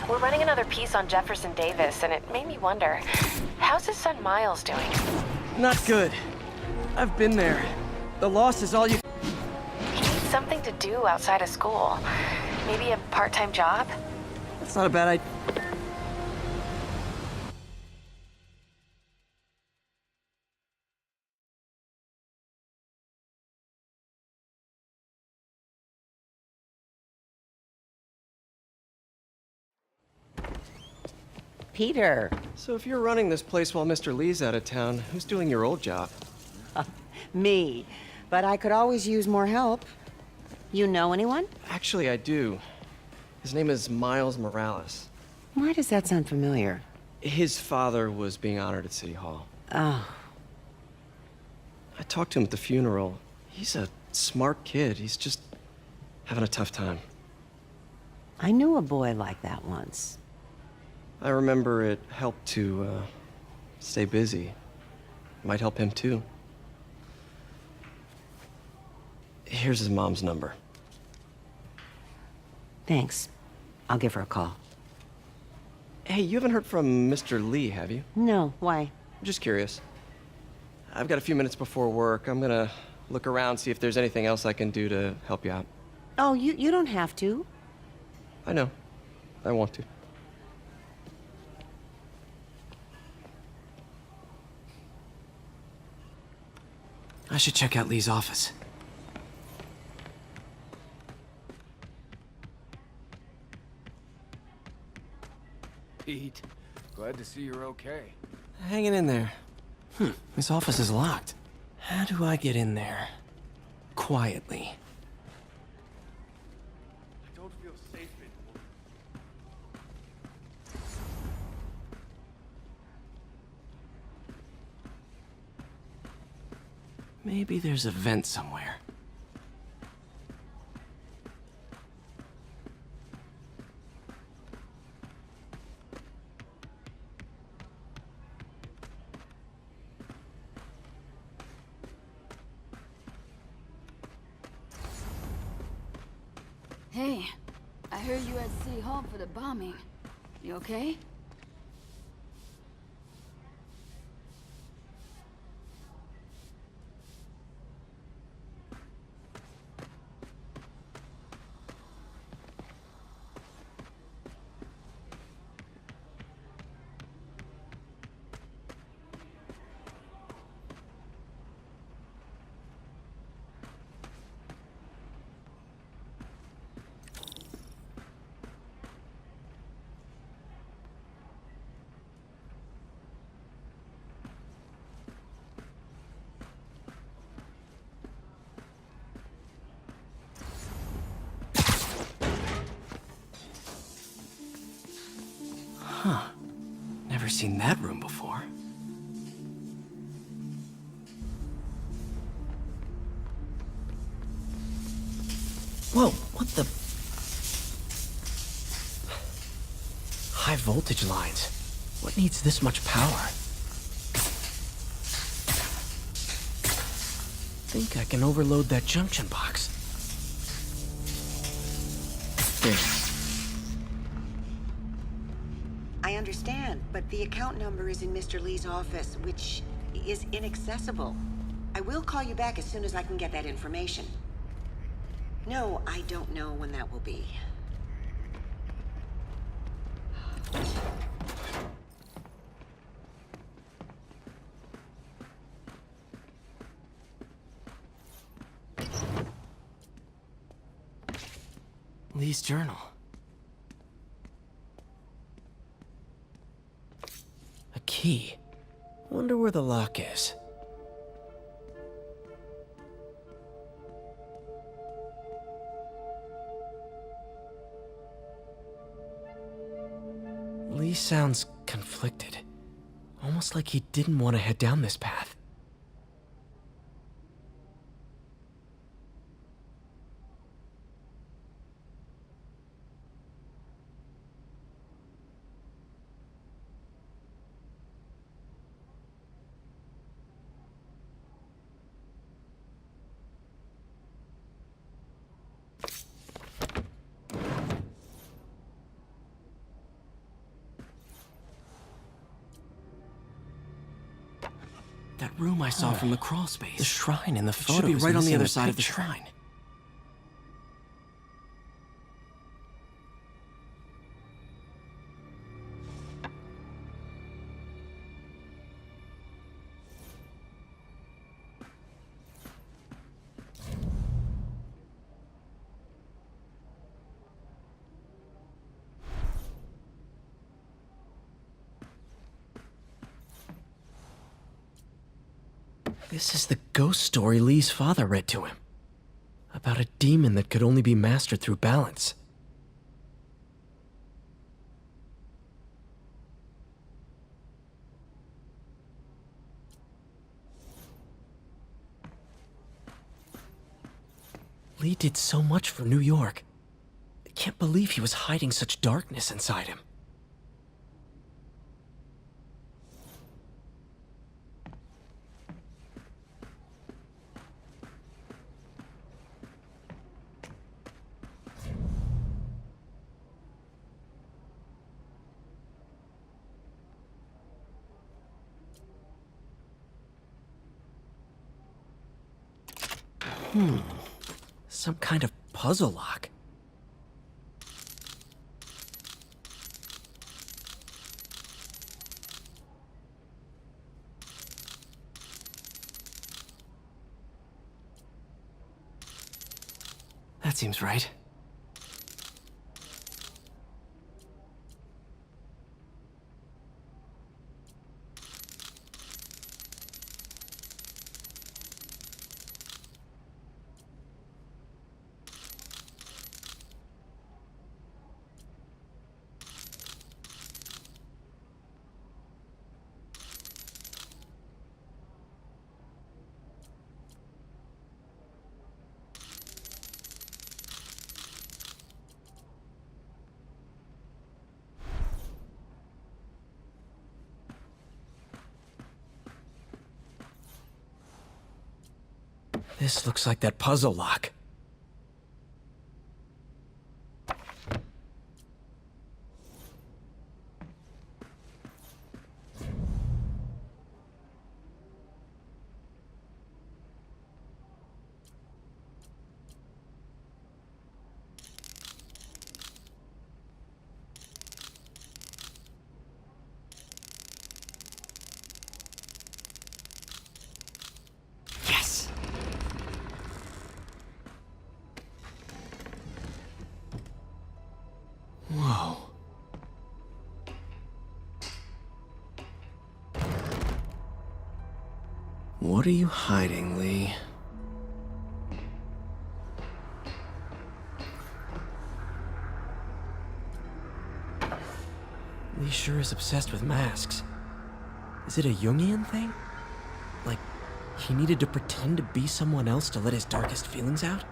We're running another piece on Jefferson Davis, and it made me wonder, how's his son Miles doing? Not good. I've been there. The loss is all you... He needs something to do outside of school. Maybe a part-time job? That's not a bad idea. Peter. So if you're running this place while Mr. Lee's out of town, who's doing your old job? Me. But I could always use more help. You know anyone? Actually, I do. His name is Miles Morales. Why does that sound familiar? His father was being honored at City Hall. Oh. I talked to him at the funeral. He's a smart kid. He's just having a tough time. I knew a boy like that once. I remember it helped to, stay busy. Might help him, too. Here's his mom's number. Thanks. I'll give her a call. Hey, you haven't heard from Mr. Lee, have you? No, why? Just curious. I've got a few minutes before work. I'm gonna look around, see if there's anything else I can do to help you out. Oh, you don't have to. I know. I want to. I should check out Lee's office. Pete, glad to see you're okay. Hanging in there. His office is locked. How do I get in there? Quietly. I don't feel safe anymore. Maybe there's a vent somewhere. Hey, I heard you at City Hall for the bombing. You okay? Never seen that room before. Whoa, what the? High voltage lines. What needs this much power? Think I can overload that junction box. There. I understand, but the account number is in Mr. Lee's office, which is inaccessible. I will call you back as soon as I can get that information. No, I don't know when that will be. Lee's journal. A key. Wonder where the lock is. Lee sounds conflicted. Almost like he didn't want to head down this path. That room I saw from the crawl space. The shrine in the It photo should be is right on the missing other side of the picture. shrine. This is the ghost story Lee's father read to him. About a demon that could only be mastered through balance. Lee did so much for New York. I can't believe he was hiding such darkness inside him. Some kind of puzzle lock. That seems right. This looks like that puzzle lock. Yes! Whoa. What are you hiding, Lee? Lee sure is obsessed with masks. Is it a Jungian thing? Like, he needed to pretend to be someone else to let his darkest feelings out?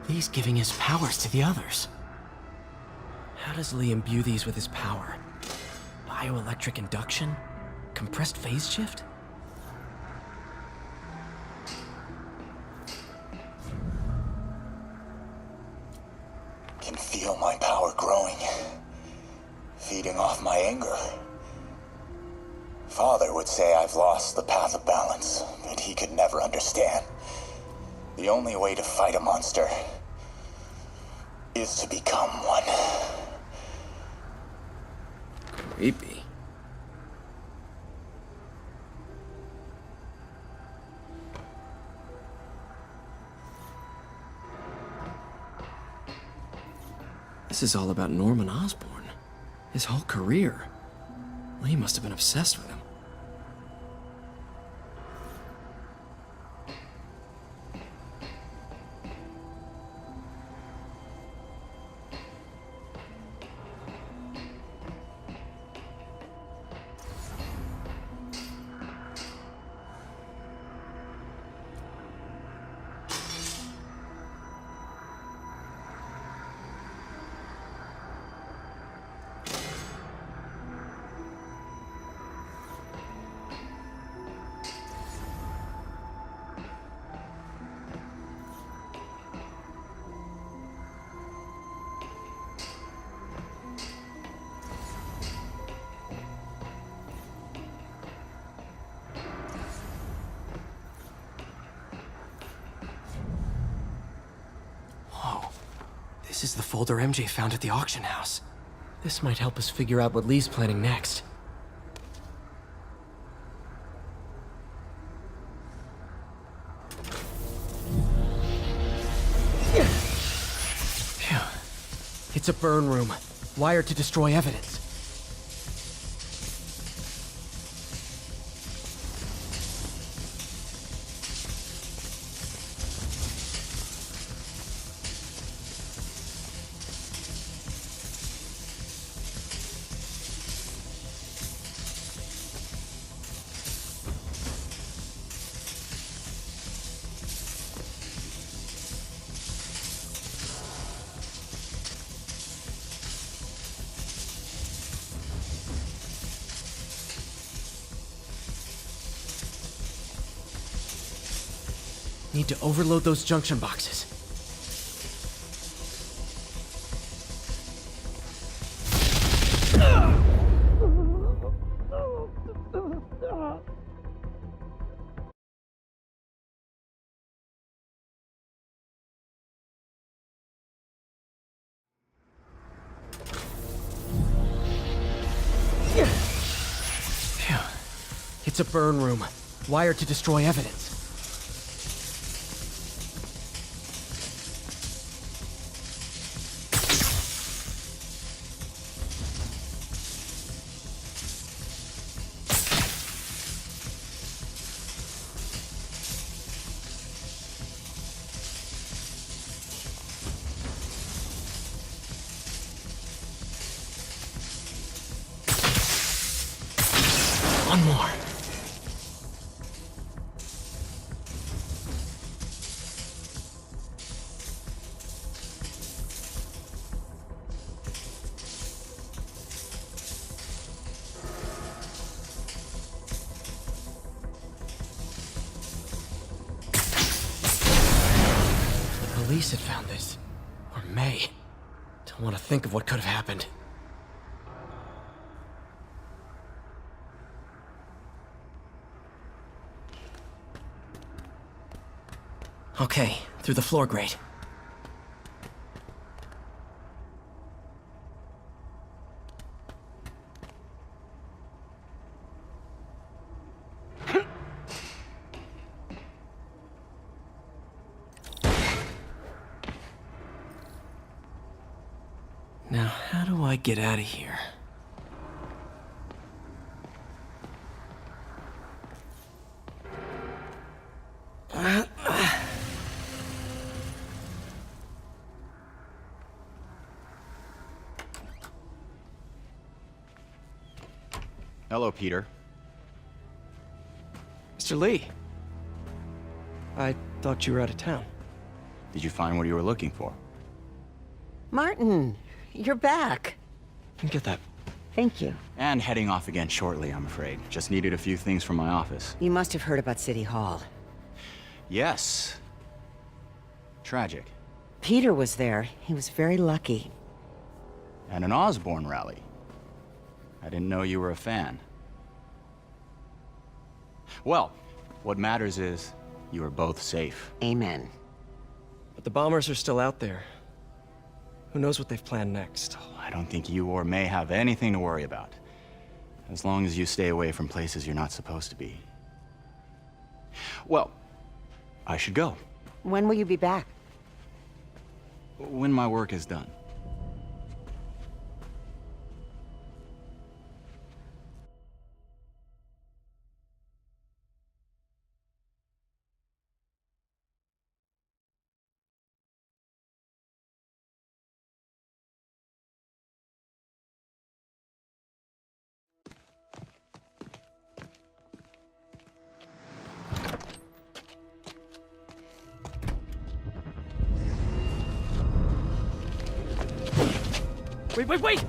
Lee's giving his powers to the others. How does Lee imbue these with his power? Bioelectric induction? Compressed phase shift? Can feel my power growing, feeding off my anger. Father would say I've lost the path of balance, but he could never understand. The only way to fight a monster is to become one. Creepy. This is all about Norman Osborn. His whole career. Lee must have been obsessed with him. This is the folder MJ found at the auction house. This might help us figure out what Lee's planning next. Phew. It's a burn room, wired to destroy evidence. Need to overload those junction boxes. Phew. It's a burn room, wired to destroy evidence. One more. The police had found this. Or May. Don't want to think of what could have happened. Okay, through the floor grate. Now, how do I get out of here? Hello, Peter. Mr. Lee. I thought you were out of town. Did you find what you were looking for? Martin, you're back. Get that. Thank you. And heading off again shortly, I'm afraid. Just needed a few things from my office. You must have heard about City Hall. Yes. Tragic. Peter was there. He was very lucky. And an Osborn rally. I didn't know you were a fan. Well, what matters is you are both safe. Amen. But the bombers are still out there. Who knows what they've planned next? I don't think you or May have anything to worry about. As long as you stay away from places you're not supposed to be. Well, I should go. When will you be back? When my work is done. Wait!